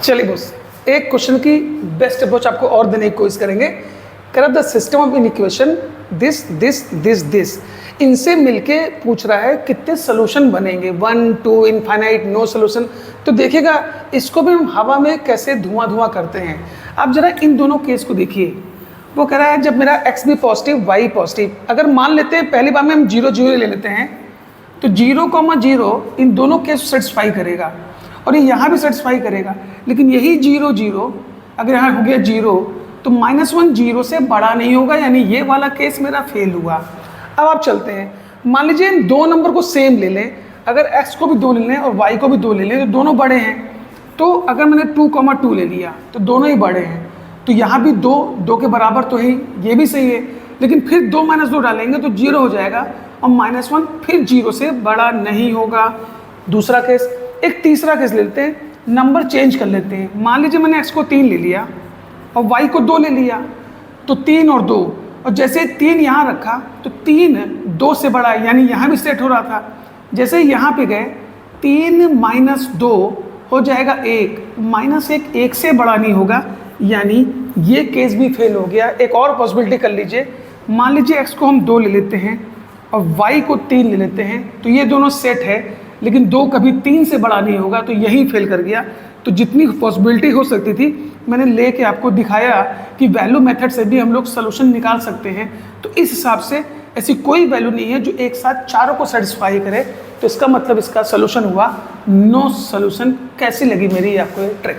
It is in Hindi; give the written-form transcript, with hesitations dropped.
चलिए बॉस, एक क्वेश्चन की बेस्ट अप्रोच आपको और देने की कोशिश करेंगे। कर the system of in equation this this this this, इनसे मिलके पूछ रहा है कितने सोल्यूशन बनेंगे, 1 2 इनफाइनाइट, नो सोल्यूशन। तो देखिएगा इसको भी हम हवा में कैसे धुआं धुआं करते हैं। आप जरा इन दोनों केस को देखिए। वो कह रहा है जब मेरा x भी पॉजिटिव y पॉजिटिव, अगर मान लेते हैं पहली बार में हम 0 0 ले लेते हैं तो 0,0 इन दोनों केस सेटिस्फाई करेगा और ये यहाँ भी सेटिस्फाई करेगा। लेकिन यही 0 0 अगर यहाँ हो गया 0 तो -1 0 से बड़ा नहीं होगा, यानी ये वाला केस मेरा फेल हुआ। अब आप चलते हैं, मान लीजिए इन दो नंबर को सेम ले लें, अगर x को भी 2 ले लें और y को भी 2 ले लें तो दोनों बड़े हैं। तो अगर मैंने 2,2 ले लिया तो दोनों ही बड़े हैं, तो यहाँ भी 2 के बराबर तो है, ये भी सही है। लेकिन फिर 2 - 2 डालेंगे तो 0 हो जाएगा और -1 फिर 0 से बड़ा नहीं होगा। दूसरा केस। एक तीसरा केस लेते हैं, नंबर चेंज कर लेते हैं। मान लीजिए मैंने x को 3 ले लिया और y को 2 ले लिया, तो 3 और 2, और जैसे 3 यहाँ रखा तो 3 2 से बड़ा है, यानी यहाँ भी सेट हो रहा था। जैसे यहाँ पे गए 3 - 2 हो जाएगा 1, -1 1 से बड़ा नहीं होगा, यानी ये केस भी फेल हो गया। एक और पॉसिबिलिटी कर लीजिए, मान लीजिए x को हम 2 ले लेते हैं और y को 3 ले लेते हैं, तो ये दोनों सेट है, लेकिन 2 कभी 3 से बड़ा नहीं होगा, तो यही फेल कर गया। तो जितनी पॉसिबिलिटी हो सकती थी मैंने लेके आपको दिखाया कि वैल्यू मेथड से भी हम लोग सोल्यूशन निकाल सकते हैं। तो इस हिसाब से ऐसी कोई वैल्यू नहीं है जो एक साथ चारों को सेटिस्फाई करे, तो इसका मतलब इसका सोल्यूशन हुआ नो सोल्यूशन। कैसी लगी मेरी आपको ये ट्रिक?